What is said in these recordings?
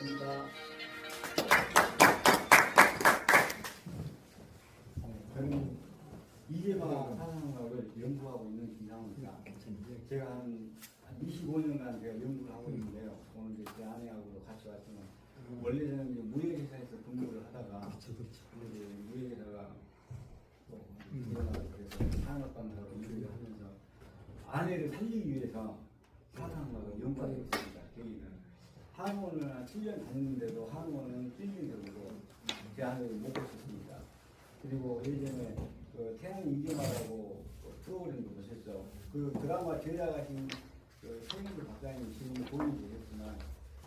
반갑습니다. 저는 이재마 사상학을 연구하고 있는 김상우입니다. 제가 한 25년간 제가 연구를 하고 있는데요. 오늘 이제 제 아내하고 같이 왔지만 원래 저는 이제 무역회사에서 근무를 하다가 이제 무역회사가 그래서 산업관하고 일을 하면서 아내를 살리기 위해서 사상학을 연구하고 있습니다. 저희는 한의원을 한 7년 다녔는데도 한의원은 찔린적으로 제 아내를 못 고쳤습니다. 그리고 예전에 그 태양 이재마라고 프로그램도 보셨죠. 그 드라마 제작하신 그 최영도 박사님 지금 보이지 계셨지만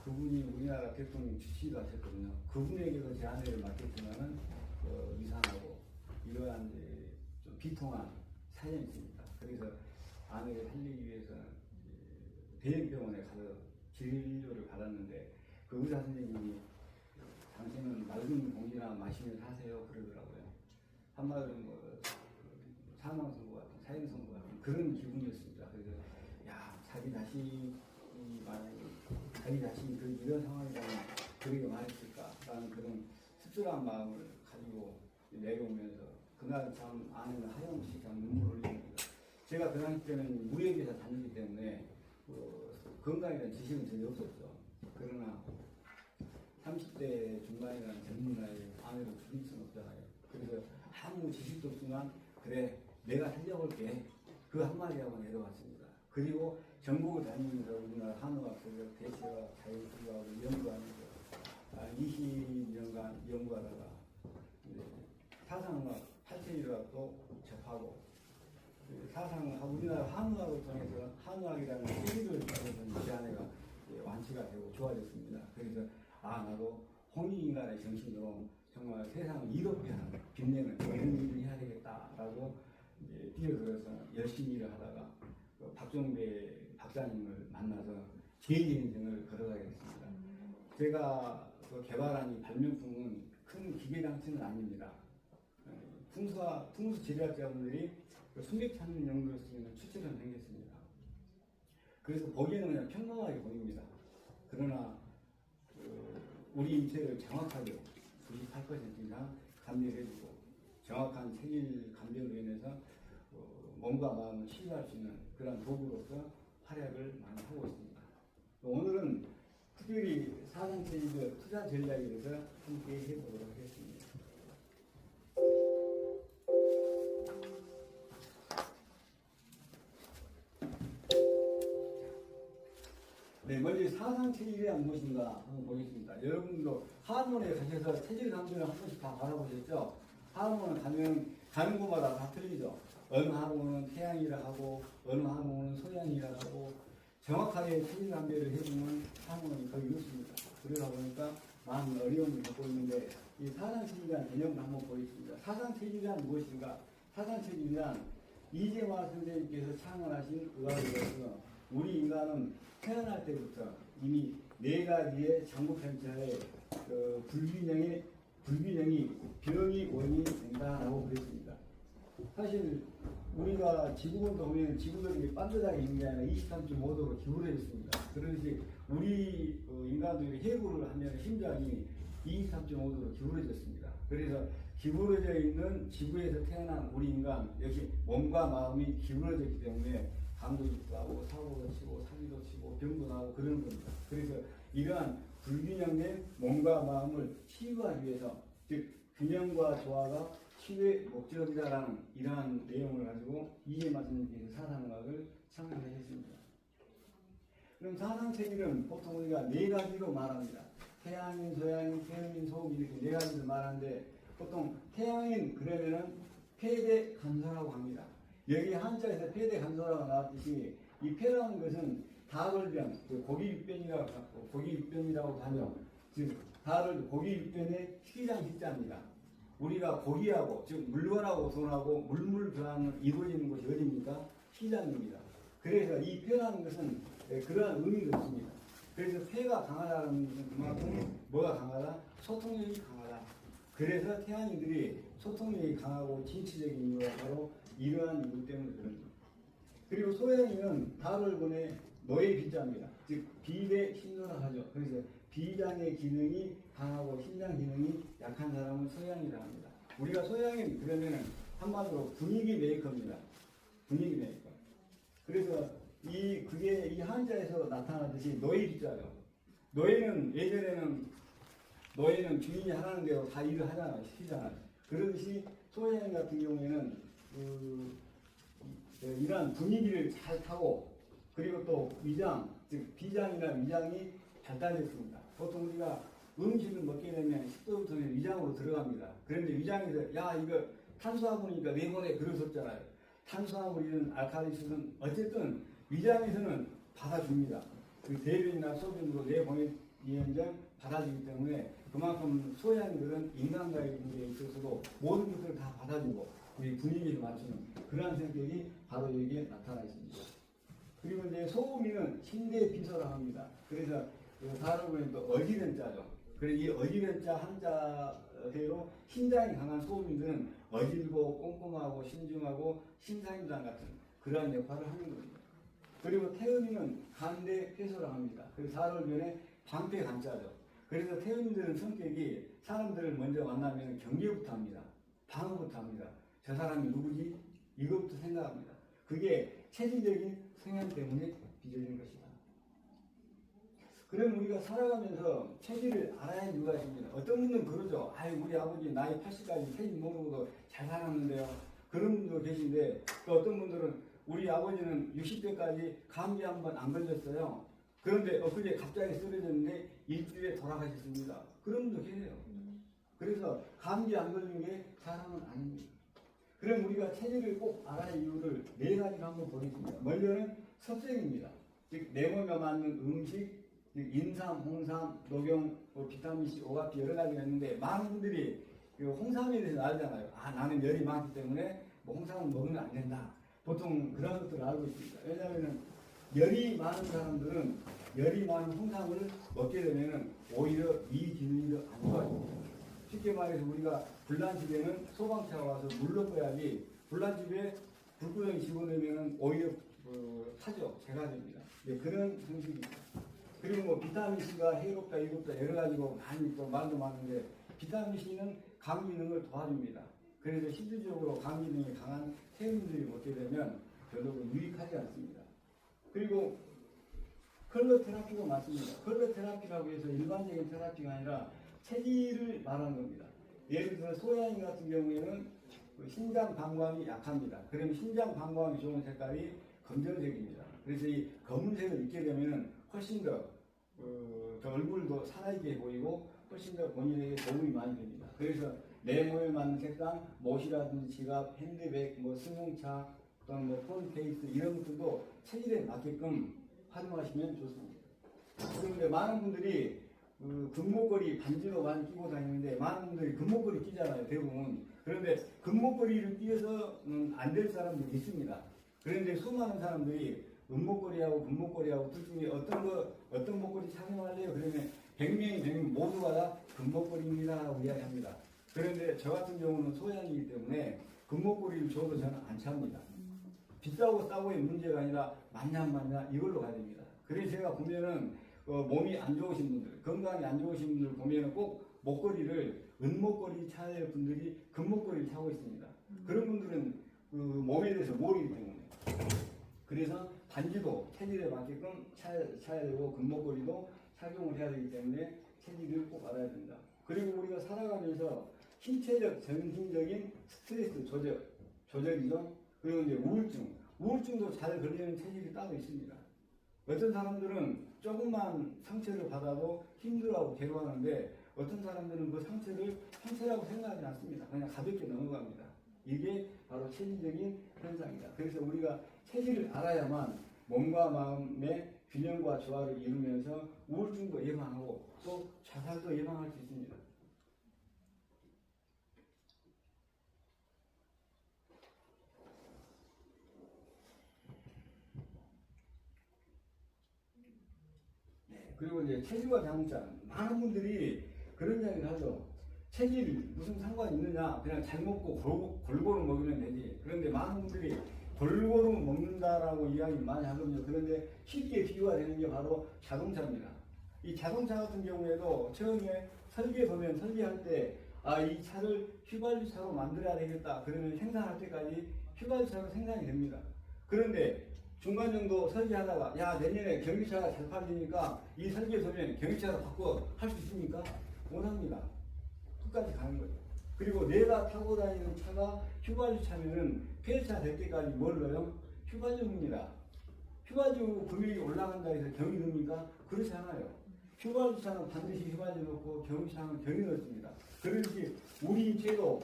그분이 우리나라 대통령 주치도 하셨거든요. 그분에게도 제 아내를 맡겼지만은 이상하고 이러한 이제 좀 비통한 사연이 있습니다. 그래서 아내를 살리기 위해서 대형병원에 가서 진료를 받았는데 그 의사 선생님이 당신은 맑은 공기나 마시면서 하세요 그러더라고요. 한마디로 뭐 사망 선고 같은 사형 선고 같은 그런 기분이었습니다. 그래서 야 자기 자신이 만약에 자기 자신이 이런 상황이라면 그러게 말했을까라는 그런 씁쓸한 마음을 가지고 내려오면서 그날 참 아내는 하염없이 그냥 눈물을 흘립니다. 제가 그 당시 때는 무역회사 다니기 때문에 건강에 대한 지식은 전혀 없었죠. 그러나 30대 중반이라는 젊은 나이에 아내를 죽일 수는 없잖아요. 그래서 아무 지식도 없지만 그래 내가 살려볼게 그 한마디하고 내려왔습니다. 그리고 전국을 다니면서 우리나라 한의학을 대체와 자율주의학을 연구하면서 20년간 연구하다가 사상학, 팔체의학도 접하고 사상학, 우리나라 한의학을 통해서 한의학이라는 세계를 통해서 제 아내가 완치가 되고 좋아졌습니다. 그래서 나도 홍익인간의 정신으로 정말 세상을 이롭게 하는 빛내는 이런 일을 해야 되겠다라고 이제 뛰어들어서 열심히 일을 하다가 박종배 박사님을 만나서 제2인생을 걸어가게 됐습니다. 제가 개발한 이 발명품은 큰 기계장치는 아닙니다. 풍수 지리학자분들이 숨객 찾는 용도로 쓰이는 추체처럼 생겼습니다. 그래서 보기에는 그냥 평범하게 보입니다. 그러나 우리 인체를 정확하게 98% 이상 감별해주고 정확한 체질 감별로 인해서 몸과 마음을 치유할 수 있는 그런 도구로서 활약을 많이 하고 있습니다. 오늘은 특별히 사상체질 투자 전략에 대해서 함께 해보도록 하겠습니다. 네, 먼저 사상체질이란 무엇인가 한번 보겠습니다. 여러분도 한의원에 가셔서 체질 감별을 한 번씩 다 받아보셨죠? 한의원은 가는 곳마다 다 틀리죠. 어느 한의원은 태양이라 하고 어느 한의원은 소양이라 하고 정확하게 체질 감별을 해주면 한의원이 거의 없습니다. 그러다 보니까 많은 어려움을 겪고 있는데 이 사상체질이라는 개념을 한번 보겠습니다. 사상체질이란 무엇인가? 사상체질이란 이재마 선생님께서 창원하신 의학으로서 우리 인간은 태어날 때부터 이미 4가지의 장구편차의 불균형이 병이 원인이 된다라고 그랬습니다. 사실 우리가 지구본도 보면 지구력이 반듯하게 있는 게 아니라 23.5도로 기울어져 있습니다. 그러듯이 우리 인간들이 해부를 하면 심장이 23.5도로 기울어졌습니다. 그래서 기울어져 있는 지구에서 태어난 우리 인간 역시 몸과 마음이 기울어졌기 때문에 감도 있고 사고도 치고 사기도 치고 병도 나고 그런 겁니다. 그래서 이러한 불균형된 몸과 마음을 치유하기 위해서 즉 균형과 조화가 치유의 목적이다라는 이러한 내용을 가지고 이재마 선생님께서 사상학을 창작하셨습니다. 그럼 사상체질은 보통 우리가 4가지로 말합니다. 태양인, 소양인, 태음인, 소음인 이렇게 4가지로 말하는데 보통 태양인 그러면은 폐대간소라고 합니다. 여기 한자에서 폐대간소라고 나왔듯이 이 폐라는 것은 다돌변, 고기육변이라고 하죠. 즉 고기육변의 희장 희자입니다. 우리가 고기하고 즉 물건하고 돈하고 물물교환을 이루어지는 곳이 어디입니까? 희장입니다. 그래서 이 폐라는 것은 그러한 의미가 있습니다. 그래서 폐가 강하다는 것은 그만큼 뭐가 강하다? 소통력이 강하다. 그래서 태양인들이 소통력이 강하고 진취적인 이유가 바로 이러한 이유 때문에 그런 겁니다. 그리고 소양인은 달을 보내 노예 비자입니다. 즉 비대 신노라 하죠. 그래서 비장의 기능이 강하고 신장 기능이 약한 사람은 소양이라 합니다. 우리가 소양인 그러면은 한마디로 분위기 메이커입니다. 분위기 메이커. 그래서 그게 이 한자에서 나타나듯이 노예 비자죠. 노예는 예전에는 노예는 주인이 하라는 대로 다 일을 하잖아요. 시키잖아요. 그러듯이 소양 같은 경우에는 이러한 분위기를 잘 타고 그리고 또 위장, 즉 비장이나 위장이 발달했습니다. 보통 우리가 음식을 먹게 되면 식도부터 위장으로 들어갑니다. 그런데 위장에서 야 이거 탄수화물이니까 내보내 그러셨잖아요. 탄수화물이든 알칼리수든 어쨌든 위장에서는 받아줍니다. 그 대변이나 소변으로 내보내면 받아주기 때문에 그만큼 소양들은 인간과의 관계에 있어서도 모든 것들을 다 받아주고 우리 분위기를 맞추는 그러한 성격이 바로 여기에 나타나 있습니다. 그리고 이제 소음이는 신대 비서라 합니다. 그래서 다른 거는 또 어지른 자죠. 그래서 이 어지른 자 한자대로 신장이 강한 소음인들은 어질고 꼼꼼하고 신중하고 신사임당 같은 그러한 역할을 하는 겁니다. 그리고 태음이는 간대 폐소라 합니다. 그래서 사월변에 방패 간자죠. 그래서 태음인들은 성격이 사람들을 먼저 만나면 경계부터 합니다. 방어부터 합니다. 저 사람이 누구지? 이것부터 생각합니다. 그게 체질적인 성향 때문에 빚어지는 것이다. 그럼 우리가 살아가면서 체질을 알아야 할 이유가 있습니다. 어떤 분들은 그러죠. 아유 우리 아버지 나이 80까지 체질 모르고도 잘 살았는데요. 그런 분도 계신데 또 어떤 분들은 우리 아버지는 60대까지 감기 한 번 안 걸렸어요. 그런데 엊그제 갑자기 쓰러졌는데 일주일에 돌아가셨습니다. 그런 분도 계세요. 그래서 감기 안 걸린 게 사람은 아닙니다. 그럼 우리가 체질을 꼭 알아야 할 이유를 네 가지로 한번 보겠습니다. 먼저는 섭생입니다. 즉 내 몸에 맞는 음식, 즉 인삼, 홍삼, 녹용, 비타민C, 오가피 여러 가지가 있는데 많은 분들이 홍삼에 대해서 알잖아요. 아 나는 열이 많기 때문에 홍삼을 먹으면 안 된다. 보통 그런 것들을 알고 있습니다. 왜냐하면 열이 많은 사람들은 열이 많은 홍삼을 먹게 되면 오히려 이 기능이 더 안 좋아집니다. 쉽게 말해서 우리가 불난집에는 소방차가 와서 물 넣어야지 불난집에 불구덩이 집어넣으면 오히려 타죠. 재가 됩니다. 네, 그런 형식입니다. 그리고 뭐 비타민C가 해롭다 이롭다 여러 가지고 많이 또 말도 많은데 비타민C는 감 기능을 도와줍니다. 그래서 실질적으로 감 기능이 강한 태음들이 먹게 되면 별로 유익하지 않습니다. 그리고 컬러 테라피가 많습니다. 컬러 테라피라고 해서 일반적인 테라피가 아니라 체질을 말하는 겁니다. 예를 들어 소양인 같은 경우에는 신장 방광이 약합니다. 그러면 신장 방광이 좋은 색깔이 검정색입니다. 그래서 이 검은색을 입게 되면 훨씬 더 얼굴도 살아있게 보이고 훨씬 더 본인에게 도움이 많이 됩니다. 그래서 내 몸에 맞는 색상, 못이라든지 지갑, 핸드백, 승용차, 또는 폰 케이스 이런 것들도 체질에 맞게끔 활용하시면 좋습니다. 그런데 많은 분들이 금목걸이 반지도 많이 끼고 다니는데 많은 분들이 금목걸이 끼잖아요. 대부분. 그런데 금목걸이를 끼어서는 안 될 사람들이 있습니다. 그런데 수많은 사람들이 은목걸이하고 금목걸이하고 둘 중에 어떤 목걸이 착용할래요? 그러면 100명이 100명 모두가 다 금목걸이입니다 하고 이야기합니다. 그런데 저 같은 경우는 소양이기 때문에 금목걸이를 줘도 저는 안 찹니다. 비싸고 싸고의 문제가 아니라 맞냐 안 맞냐 이걸로 가야 됩니다. 그래서 제가 보면은 몸이 안 좋으신 분들, 건강이 안 좋으신 분들 보면은 꼭 목걸이를 은목걸이 차야 할 분들이 금목걸이를 차고 있습니다. 그런 분들은 몸에 대해서 모르기 때문에. 그래서 반지도 체질에 맞게끔 차야 되고 금목걸이도 착용을 해야 되기 때문에 체질을 꼭 알아야 된다. 그리고 우리가 살아가면서 신체적, 정신적인 스트레스 조절이죠. 그리고 이제 우울증도 잘 걸리는 체질이 따로 있습니다. 어떤 사람들은 조금만 상처를 받아도 힘들어하고 괴로워하는데 어떤 사람들은 그 상처를 상처라고 생각하지 않습니다. 그냥 가볍게 넘어갑니다. 이게 바로 체질적인 현상이다. 그래서 우리가 체질을 알아야만 몸과 마음의 균형과 조화를 이루면서 우울증도 예방하고 또 자살도 예방할 수 있습니다. 그리고 이제 체질과 자궁장 많은 분들이 그런 이야기를 하죠. 체질 무슨 상관이 있느냐? 그냥 잘 먹고 골고루 먹으면 되지. 그런데 많은 분들이 골고루 먹는다라고 이야기 많이 하거든요. 그런데 쉽게 비유가 되는 게 바로 자동차입니다. 이 자동차 같은 경우에도 처음에 설계 보면 설계할 때 이 차를 휘발유차로 만들어야 되겠다. 그러면 생산할 때까지 휘발유차로 생산이 됩니다. 그런데 중간 정도 설계하다가 야 내년에 경유차가 잘 팔리니까 이 설계 보면 경유차로 바꿔 할 수 있습니까? 못합니다. 끝까지 가는 거죠. 그리고 내가 타고 다니는 차가 휘발유 차면은 폐차 될 때까지 뭘 넣어요? 휘발유입니다. 휘발유 금액이 올라간다 해서 경유 넣습니까? 그렇지 않아요. 휘발유 차는 반드시 휘발유 넣고 경유 차는 경유 넣습니다. 그러듯이 우리제도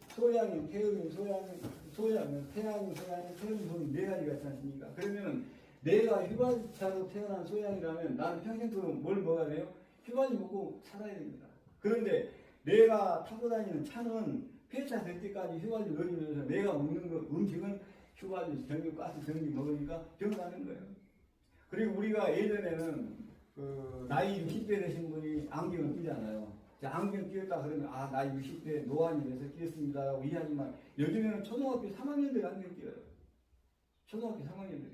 소양인, 폐음인, 태양인, 소양인, 태음인 네 가지가 있지 않습니까? 그러면은 내가 휘발유 차로 태어난 소양이라면 나는 평생토록 뭘 먹어야 돼요? 휘발유 먹고 살아야 됩니다. 그런데 내가 타고 다니는 차는 폐차 될 때까지 휘발유 넣으면서 내가 먹는 음식은 휘발유, 전기, 가스, 전기 먹으니까 병 나는 거예요. 그리고 우리가 예전에는 나이 60대 되신 분이 안경을 끼잖아요. 안경 끼었다 그러면 나이 60대 노안이 돼서 끼었습니다 라고 이해하지만 요즘에는 초등학교 3학년들이 안경 끼어요. 초등학교 3학년들이.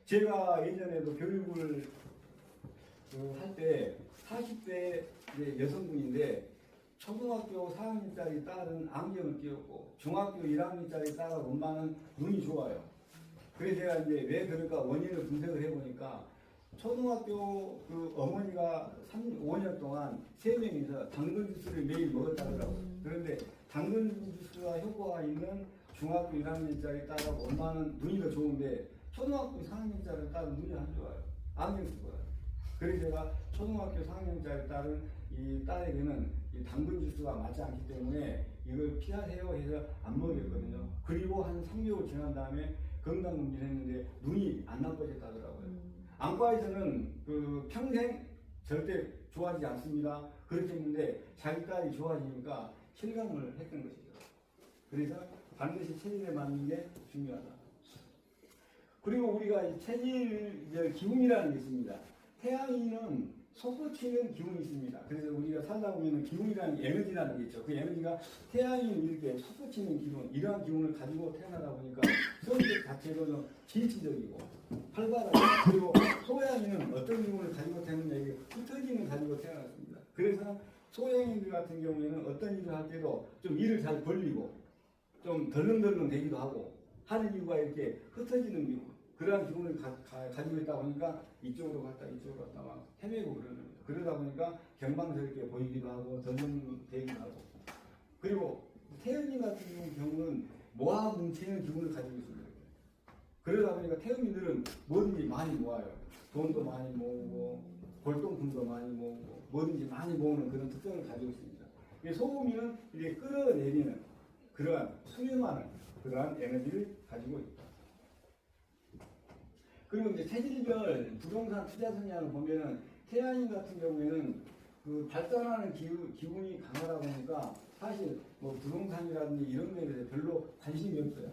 제가 예전에도 교육을 할 때 40대 여성분인데 초등학교 4학년짜리 딸은 안경을 끼웠고 중학교 1학년짜리 딸 엄마는 눈이 좋아요. 그래서 제가 이제 왜 그럴까 원인을 분석을 해보니까 초등학교 어머니가 5년 동안 3명이서 당근 주스를 매일 먹었다더라고요. 그런데 당근 주스가 효과가 있는 중학교 1학년짜리 딸하고 엄마는 눈이 더 좋은데 초등학교 4학년짜리 딸은 눈이 안 좋아요. 안경 쓰고 와요. 그래서 제가 초등학교 4학년짜리 딸은 이 딸에게는 이 당근 주스가 맞지 않기 때문에 이걸 피하세요 해서 안 먹였거든요. 그리고 한 3개월 지난 다음에 건강검진을 했는데 눈이 안 나빠졌다더라고요. 안과에서는 평생 절대 좋아지지 않습니다. 그렇게 했는데 자기 딸이 좋아지니까 실감을 했던 것이죠. 그래서 반드시 체질에 맞는 게 중요하다. 그리고 우리가 이 체질 기운이라는 게 있습니다. 태양인은 솟구치는 기운이 있습니다. 그래서 우리가 살다 보면 기운이라는 에너지라는 게 있죠. 그 에너지가 태양인 이렇게 솟구치는 기운, 이러한 기운을 가지고 태어나다 보니까 성격 자체도 좀 진취적이고 활발하고 그리고 소양인은 어떤 기운을 가지고 태어났냐 이게 흩어지는 가지고 태어났습니다. 그래서 소양인들 같은 경우에는 어떤 일을 할 때도 좀 일을 잘 벌리고 좀 덜렁덜렁 되기도 하고 하는 이유가 이렇게 흩어지는 기운. 그러한 기운을 가지고 있다 보니까 이쪽으로 갔다 이쪽으로 갔다 막 헤매고 그러는 거예요. 그러다 보니까 경망스럽게 보이기도 하고 덜렁대기도 하고 그리고 태음인 같은 경우는 모아 뭉치는 기운을 가지고 있습니다. 그러다 보니까 태음인들은 뭐든지 많이 모아요. 돈도 많이 모으고 골동품도 많이 모으고 뭐든지 많이 모으는 그런 특성을 가지고 있습니다. 소음인은 이렇게 끌어내리는 그러한 수렴하는 그러한 에너지를 가지고 있다. 그리고 이제 체질별 부동산 투자 성향을 보면은 태양인 같은 경우에는 발전하는 기운이 강하다 보니까 사실 뭐 부동산이라든지 이런 거에 대해서 별로 관심이 없어요.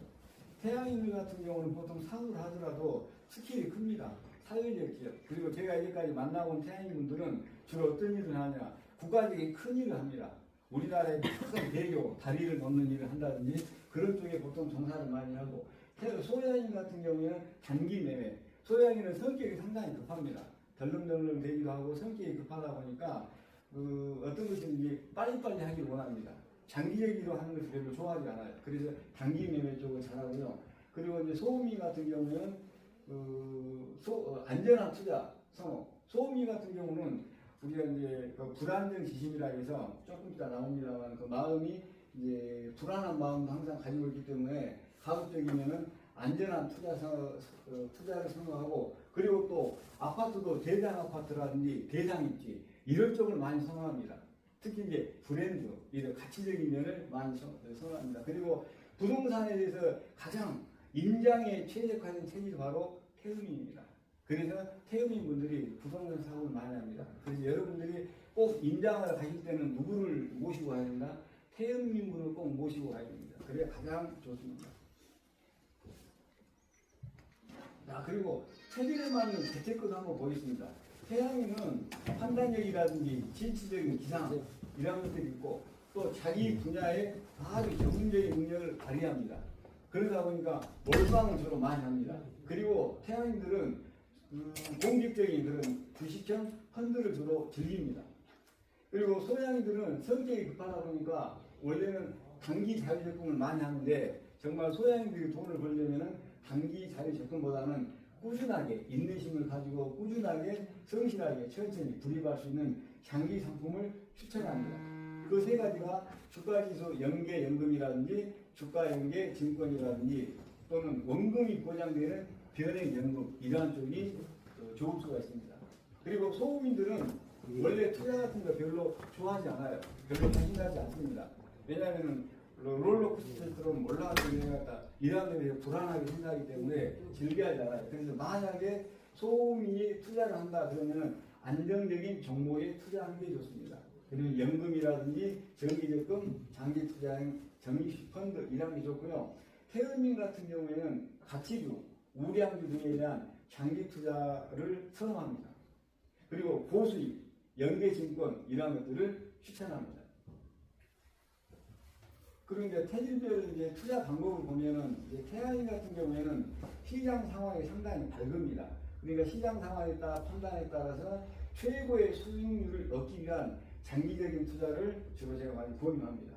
태양인들 같은 경우는 보통 사업을 하더라도 스킬이 큽니다. 사회적 기업. 그리고 제가 이제까지 만나본 태양인분들은 주로 어떤 일을 하냐. 국가적인 큰 일을 합니다. 우리나라의 큰 대교, 다리를 넘는 일을 한다든지 그런 쪽에 보통 종사를 많이 하고 소양인 같은 경우에는 단기 매매. 소양인은 성격이 상당히 급합니다. 덜렁덜렁 되기도 하고 성격이 급하다 보니까 어떤 것인지 빨리빨리 하기를 원합니다. 장기적으로 하는 것을 별로 좋아하지 않아요. 그래서 단기 매매 쪽을 잘하고요. 그리고 이제 소음이 같은 경우는 안전한 투자 성공. 소음이 같은 경우는 우리가 이제 불안정 지심이라 해서 조금 이따 나옵니다만 그 마음이 이제 불안한 마음도 항상 가지고 있기 때문에 가급적이면은 안전한 투자를 선호하고 그리고 또 아파트도 대장 아파트라든지 대장 입지 이런 쪽을 많이 선호합니다. 특히 이제 브랜드 이런 가치적인 면을 많이 선호합니다. 그리고 부동산에 대해서 가장 임장에 최적화된 체질이 바로 태음인입니다. 그래서 태음인 분들이 부동산 사업을 많이 합니다. 그래서 여러분들이 꼭 임장을 가실 때는 누구를 모시고 가야 된다? 태음인 분을 꼭 모시고 가야 됩니다. 그래야 가장 좋습니다. 자, 그리고 체질에 맞는 재테크도 한번 보겠습니다. 태양인은 판단력이라든지 진취적인 기상 이런 것들이 있고 또 자기 분야에 아주 전문적인 능력을 발휘합니다. 그러다 보니까 몰빵을 주로 많이 합니다. 그리고 태양인들은 공격적인 그런 주식형 펀드를 주로 즐깁니다. 그리고 소양인들은 성격이 급하다 보니까 원래는 단기 자유 적금을 많이 하는데 정말 소양인들이 돈을 벌려면은 단기 자유 적금보다는 꾸준하게 인내심을 가지고 꾸준하게 성실하게 천천히 불입할 수 있는 장기 상품을 추천합니다. 그 세 가지가 주가지수 연계연금이라든지 주가연계 증권이라든지 또는 원금이 보장되는 변액연금 이러한 쪽이 좋을 수가 있습니다. 그리고 소국민들은 원래 투자 같은 거 별로 좋아하지 않아요. 별로 자신하지 않습니다. 왜냐하면 롤러코스터처럼 올라가서 내려갔다 이러한 데 대해서 불안하게 생각하기 때문에 즐겨하지 않아요. 그래서 만약에 소국민이 투자를 한다 그러면 안정적인 종목에 투자하는 게 좋습니다. 그리고 연금이라든지 정기적금, 장기투자형, 정기식 펀드 이런 게 좋고요. 태음인 같은 경우에는 가치주, 우량주 등에 대한 장기 투자를 선호합니다. 그리고 고수익, 연계증권 이런 것들을 추천합니다. 그리고 이제 태질별 이제 투자 방법을 보면은 이제 태양인 같은 경우에는 시장 상황이 상당히 밝습니다. 그러니까 시장 상황에 따라 판단에 따라서 최고의 수익률을 얻기 위한 장기적인 투자를 주로 제가 많이 권유합니다.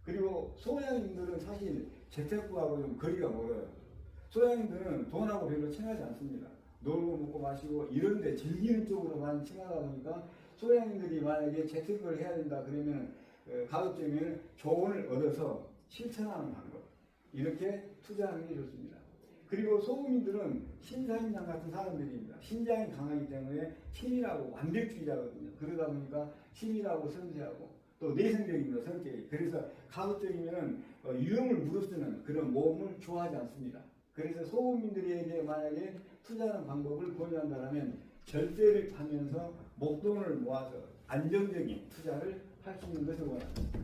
그리고 소양인들은 사실 재테크하고 좀 거리가 멀어요. 소양인들은 돈하고 별로 친하지 않습니다. 놀고 먹고 마시고 이런 데 즐기는 쪽으로 많이 친하다 보니까 소양인들이 만약에 재테크를 해야 된다 그러면 가급적이면 조언을 얻어서 실천하는 방법 이렇게 투자하는 게 좋습니다. 그리고 소국민들은 신사임당 같은 사람들입니다. 신장이 강하기 때문에 치밀하고 완벽주의자거든요. 그러다 보니까 치밀하고 섬세하고 또 내성적입니다. 성격이. 그래서 가급적이면 위험을 무릅쓰는 그런 모험을 좋아하지 않습니다. 그래서 소국민들에게 만약에 투자하는 방법을 권유한다면 절대를 타면서 목돈을 모아서 안정적인 투자를 할 수 있는 것을 원합니다.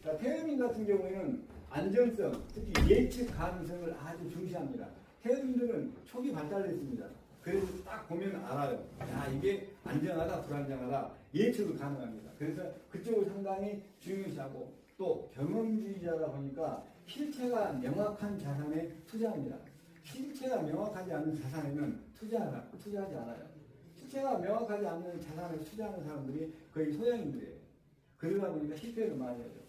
자, 태음인 같은 경우에는 안정성, 특히 예측 가능성을 아주 중시합니다. 태음인들은 촉이 발달됐습니다. 그래서 딱 보면 알아요. 야, 이게 안정하다, 불안정하다, 예측을 가능합니다. 그래서 그쪽을 상당히 중요시하고 또 경험주의자다 보니까 실체가 명확한 자산에 투자합니다. 실체가 명확하지 않는 자산에는 투자하지 않아요. 실체가 명확하지 않는 자산에 투자하는 사람들이 거의 소양인들이에요. 그러다 보니까 실패를 많이 하죠.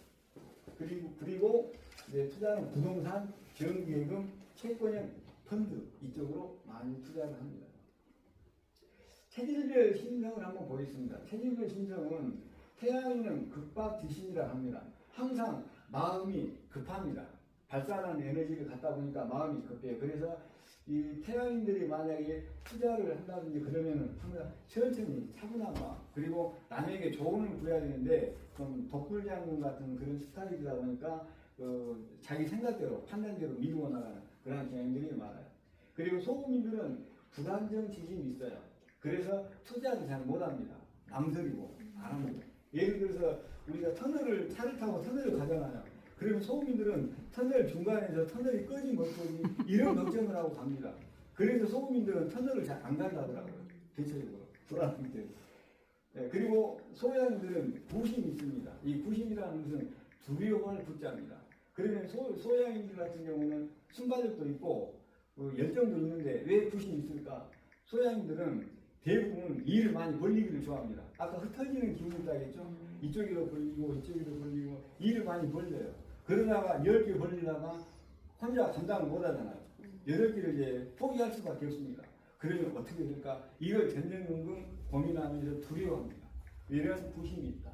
그리고 이제 투자는 부동산, 정기예금, 채권형 펀드 이쪽으로 많이 투자를 합니다. 체질별 신성을 한번 보겠습니다. 체질별 신성은 태양인은 급박지신이라 합니다. 항상 마음이 급합니다. 발산하는 에너지를 갖다 보니까 마음이 급해요. 그래서 이 태양인들이 만약에 투자를 한다든지 그러면은 항상 천천히 차분한 마음 그리고 남에게 조언을 구해야 되는데 좀 독불장군 같은 그런 스타일이다 보니까 자기 생각대로 판단대로 미루어 나가는 그런 경향들이 많아요. 그리고 소국민들은 불안정 지심이 있어요. 그래서 투자를 잘 못합니다. 망설이고 안 합니다. 예를 들어서 우리가 차를 타고 터널을 가잖아요. 그러면 소국민들은 터널 중간에서 터널이 꺼진 못 꺼지 이런 걱정을 하고 갑니다. 그래서 소국민들은 터널을 잘 안 간다 하더라고요. 대체적으로 불안하기 때문에. 네, 그리고 소양인들은 구심이 있습니다. 이 구심이라는 것은 두려워할 구자입니다. 그러면 소양인들 같은 경우는 순발력도 있고 열정도 있는데 왜 구심이 있을까? 소양인들은 대부분 일을 많이 벌리기를 좋아합니다. 아까 흩어지는 기운이 있다겠죠? 이쪽으로 벌리고 이쪽으로 벌리고 일을 많이 벌려요. 그러다가 10개 벌리다가 혼자 감당을 못 하잖아요. 8개를 이제 포기할 수밖에 없습니다. 그러면 어떻게 될까? 이걸 전전긍긍 고민하면서 두려워합니다. 이런 부심이 있다.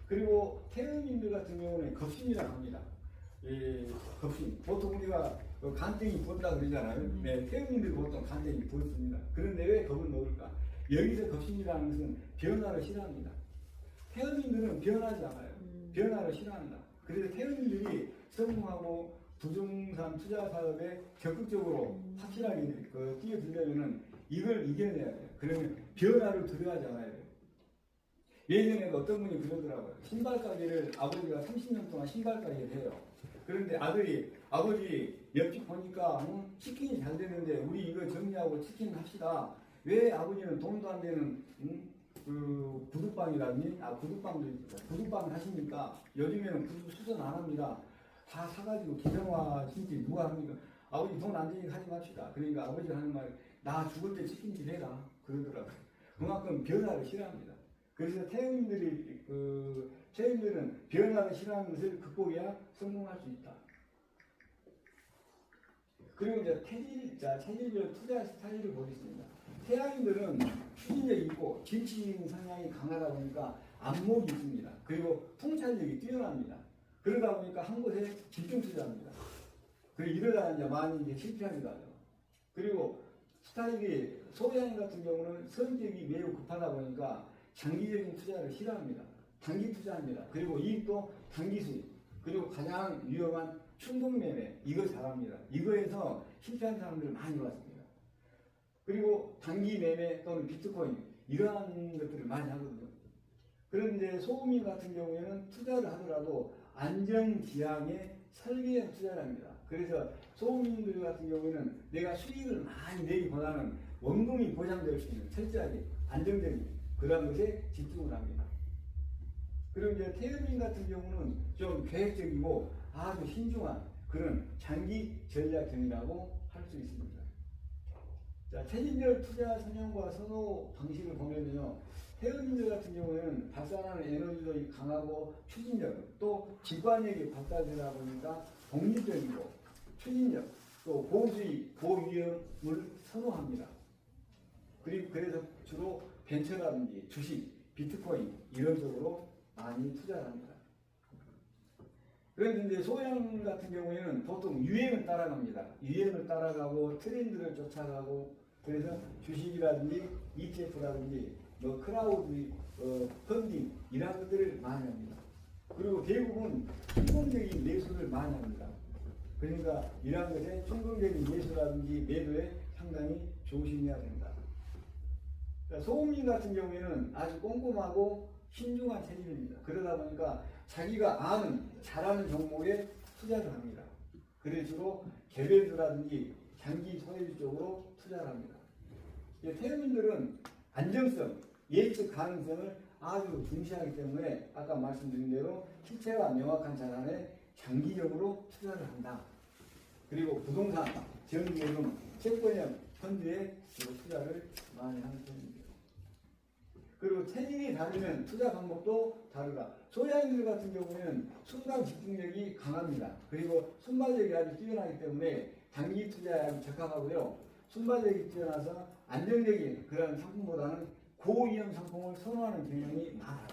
그리고 태음인들 같은 경우는 겁심이라고 합니다. 겁심. 보통 우리가 간땡이 본다 그러잖아요. 네, 태음인들 보통 간땡이 본습니다. 그런데 왜 겁을 먹을까? 여기서 겁심이라는 것은 변화를 싫어합니다. 태음인들은 변하지 않아요. 변화를 싫어한다. 그래서 태음인들이 성공하고 부동산 투자 사업에 적극적으로 확실하게 뛰어들려면 이걸 이겨내야 돼요. 그러면 변화를 두려워하지 않아야 돼요. 예전에도 어떤 분이 그러더라고요. 신발 가게를 아버지가 30년 동안 신발 가게를 해요. 그런데 아버지 옆집 보니까 치킨이 잘 되는데 우리 이거 정리하고 치킨 합시다. 왜 아버지는 돈도 안 되는 구두방이라니? 구두방도 있고 구두방을 하십니까? 요즘에는 구두 수선 안 합니다. 다 사가지고 기성화 신지 누가 합니까? 아버지 돈 안 되니까 하지 맙시다. 그러니까 아버지가 하는 말, 나 죽을 때 치킨질 해라. 그러더라고요. 그만큼 변화를 싫어합니다. 그래서 태음인들은 변화를 싫어하는 것을 극복해야 성공할 수 있다. 그리고 이제 체질별 투자 스타일을 보겠습니다. 태양인들은 추진력이 있고 진취적인 성향이 강하다 보니까 안목이 있습니다. 그리고 통찰력이 뛰어납니다. 그러다 보니까 한 곳에 집중 투자합니다. 그리고 이러다 이제 많이 이제 실패하기도 하죠. 그리고 스타일이 소양인 같은 경우는 성격이 매우 급하다 보니까 장기적인 투자를 싫어합니다. 단기 투자합니다. 그리고 이익도 단기 수익. 그리고 가장 위험한 충동 매매 이거 잘합니다. 이거에서 실패한 사람들을 많이 봤습니다. 그리고 단기 매매 또는 비트코인 이러한 것들을 많이 하거든요. 그런데 소금인 같은 경우에는 투자를 하더라도 안정지향에 설계형 투자를 합니다. 그래서 소금인들 같은 경우에는 내가 수익을 많이 내기보다는 원금이 보장될 수 있는 철저하게 안정적인 그런 것에 집중을 합니다. 그리고 이제 태음인 같은 경우는 좀 계획적이고 아주 신중한 그런 장기 전략형이라고 할 수 있습니다. 자, 체질별 투자 성향과 선호 방식을 보면요. 태음인들 같은 경우에는 발산하는 에너지도 강하고 추진력, 또 직관력이 발달되다 보니까 독립적이고 추진력, 또 고수익, 고위험을 선호합니다. 그리고 그래서 주로 벤처라든지 주식, 비트코인 이런 쪽으로 많이 투자를 합니다. 그런데 이제 소양 같은 경우에는 보통 유행을 따라갑니다. 유행을 따라가고 트렌드를 쫓아가고 그래서 주식이라든지 ETF라든지 뭐 크라우드 펀딩 이런 것들을 많이 합니다. 그리고 대부분 충동적인 매수를 많이 합니다. 그러니까 이러한 것에 충동적인 매수라든지 매도에 상당히 조심해야 된다. 소금인 같은 경우에는 아주 꼼꼼하고 신중한 체질입니다. 그러다 보니까 자기가 아는 잘하는 종목에 투자를 합니다. 그래서 주로 개별주라든지 장기 소외주 쪽으로 투자를 합니다. 태음인들은 안정성, 예측 가능성을 아주 중시하기 때문에 아까 말씀드린 대로 실체가 명확한 자산에 장기적으로 투자를 한다. 그리고 부동산, 정기예금, 채권형 펀드에 주로 투자를 많이 하는 편입니다. 그리고 체질이 다르면 투자 방법도 다르다. 소양인들 같은 경우에는 순간 집중력이 강합니다. 그리고 순발력이 아주 뛰어나기 때문에 단기 투자에 아주 적합하고요. 순발력이 뛰어나서 안정적인 그런 상품보다는 고위험 상품을 선호하는 경향이 많아요.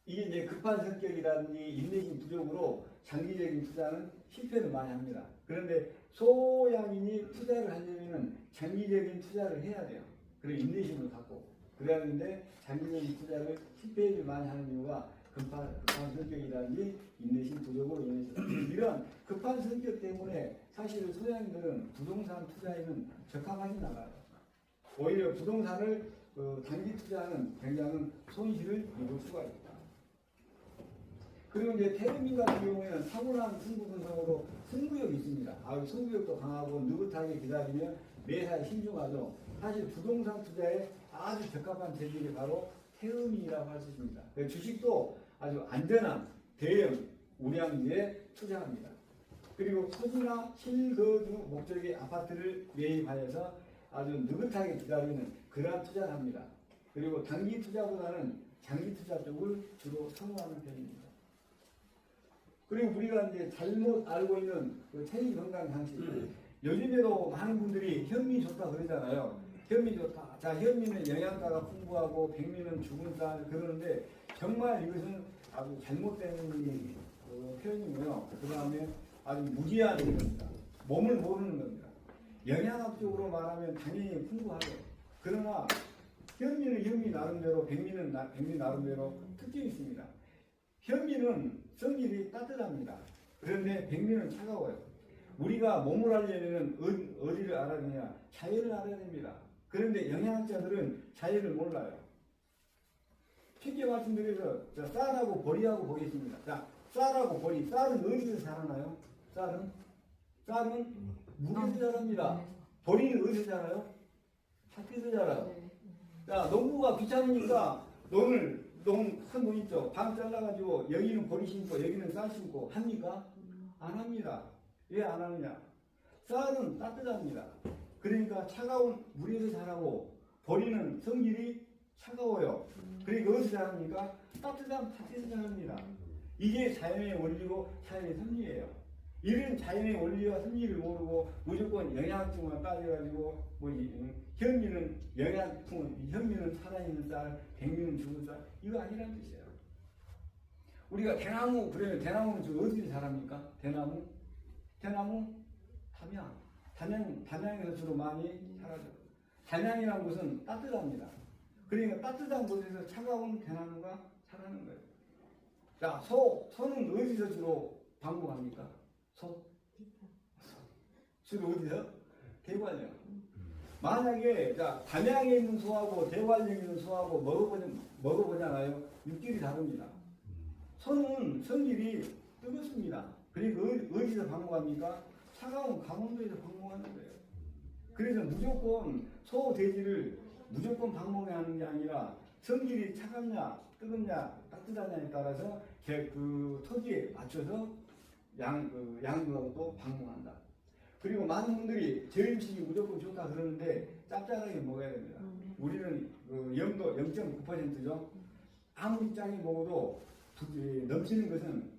이게 이제 급한 성격이라든지 인내심 부족으로 장기적인 투자는 실패를 많이 합니다. 그런데 소양인이 투자를 하려면 장기적인 투자를 해야 돼요. 그리고 인내심을 갖고. 그래야 하는데 장기적인 투자를 실패를 많이 하는 이유가 급한 성격이라든지 인내심 부족으로 인해서 이런 급한 성격 때문에 사실 소양인들은 부동산 투자에는 적합하지 않아요. 오히려 부동산을 단기 투자하는 굉장히 손실을 입을 수가 있다. 그리고 이제 태음인 같은 경우에는 타고난 승부분석으로 승부욕이 있습니다. 승부욕도 강하고 느긋하게 기다리며 매사에 신중하죠. 사실 부동산 투자에 아주 적합한 재질이 바로 태음인이라고 할 수 있습니다. 주식도 아주 안전한 대형 우량주에 투자합니다. 그리고 토지나 실거주 목적의 아파트를 매입하여서 아주 느긋하게 기다리는 그러한 투자를 합니다. 그리고 단기 투자보다는 장기 투자 쪽을 주로 선호하는 편입니다. 그리고 우리가 이제 잘못 알고 있는 그 체질 건강 상식. 요즘에도 많은 분들이 현미 좋다 그러잖아요. 현미 좋다. 자, 현미는 영양가가 풍부하고 백미는 죽은 쌀 그러는데 정말 이것은 아주 잘못된 표현이고요. 그 다음에 아주 무지한 겁니다. 몸을 모르는 겁니다. 영양학적으로 말하면 당연히 풍부하죠. 그러나 현미는 현미 나름대로 백미는 백미 나름대로 특징이 있습니다. 현미는 성질이 따뜻합니다. 그런데 백미는 차가워요. 우리가 몸을 알려면 어디를 알아야 되냐? 자연을 알아야 됩니다. 그런데 영양학자들은 자연을 몰라요. 쉽게 말씀드려서 쌀하고 보리하고 보겠습니다. 자, 쌀하고 보리. 쌀은 어디서 자라나요? 쌀은 물에서 자랍니다. 보리는 어디서 자라요? 밭에서 자라요. 자, 농부가 귀찮으니까 논을 큰돈 있죠. 방 잘라가지고 여기는 보리 심고 여기는 쌀 심고 합니까? 안 합니다. 왜 안 하느냐? 쌀은 따뜻합니다. 그러니까 차가운 물에서 자라고 보리는 성질이 차가워요. 그러니까 어디서 자랍니까? 따뜻한 밭에서 자랍니다. 이게 자연의 원리고 자연의 섭리예요. 이런 자연의 원리와 섭리를 모르고 무조건 영양충만 따져가지고 현미는 영양충은 현미는 살아있는 쌀, 백미는 죽은 쌀 이거 아니란 뜻이에요. 우리가 대나무 그러면 대나무는 지금 어디서 자랍니까? 대나무 담양에서 주로 많이 자라죠. 담양이라는 곳은 따뜻합니다. 그러니까 따뜻한 곳에서 차가운 대나무가 자라는 거예요. 자, 소는 어디서 주로 방목합니까? 주로 어디서? 대관령. 만약에 자 담양에 있는 소하고 대관령에 있는 소하고 먹어보잖아요. 육질이 다릅니다. 소는 성질이 뜨겁습니다. 그리고 어디서 방목합니까? 차가운 강원도에서 방목하는 거예요. 그래서 무조건 소, 돼지를 무조건 방목해야 하는 게 아니라 성질이 차갑냐, 뜨겁냐, 따뜻하냐에 따라서 그 토지에 맞춰서 양육하고 또 방목한다. 그리고 많은 분들이 저 음식이 무조건 좋다 그러는데 짭짤하게 먹어야 됩니다. 우리는 염도 0.9%죠. 아무리 짜게 먹어도 넘치는 것은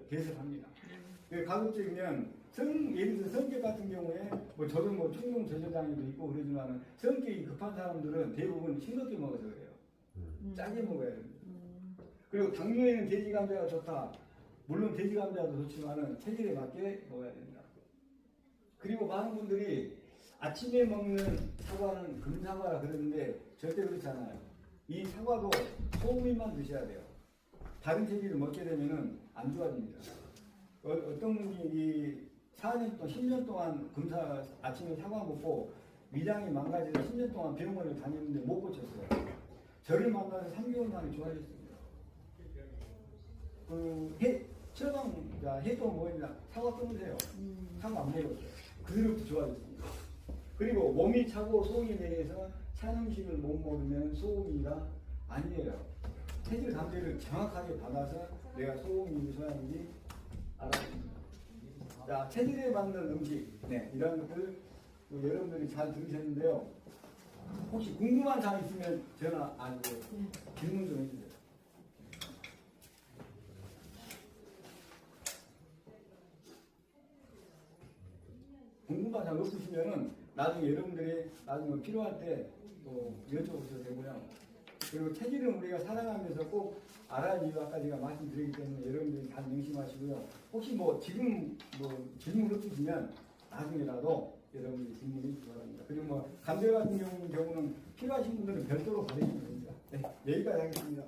배설합니다. 가급적이면 예를 들어 성격 같은 경우에 저도 충동 저저장애도 있고 그러지만 성격이 급한 사람들은 대부분 싱겁게 먹어서 그래요. 짜게 먹어야 됩니다. 그리고 당뇨에는 돼지 감자가 좋다. 물론 돼지 감자도 좋지만은 체질에 맞게 먹어야 됩니다. 그리고 많은 분들이 아침에 먹는 사과는 금사과라 그러는데 절대 그렇지 않아요. 이 사과도 소금만 드셔야 돼요. 다른 체질을 먹게 되면은 안 좋아집니다. 어떤 분이 4년 동안 10년 동안 아침에 사과 먹고 위장이 망가져서 10년 동안 병원을 다녔는데 못 고쳤어요. 저를 만나서 3개월 만에 좋아졌습니다. 해도 뭐냐 사과 끊으세요. 사과 안 먹었어요. 그대로부터 좋아졌습니다. 그리고 몸이 차고 속이 내려서 찬 음식을 못 먹으면 소음이가 아니에요. 체질 감지를 정확하게 받아서 내가 소음인지 소양인지 알아줍니다. 자, 체질에 맞는 음식, 이런 것들 여러분들이 잘 들으셨는데요. 혹시 궁금한 사항 있으면 전화 아니고 질문 좀 해주세요. 궁금한 사항 없으시면은 나중에 여러분들이 나중에 필요할 때 또 여쭤보셔도 되고요. 그리고 체질은 우리가 살아가면서 꼭 알아야 이유 아까 제가 말씀드리기 때문에 여러분들이 잘 명심하시고요. 혹시 지금 질문 없으시면 나중에라도 여러분들이 질문이 주시기 바랍니다. 그리고 감자 같은 경우는 필요하신 분들은 별도로 받으시면 됩니다. 네, 여기까지 하겠습니다.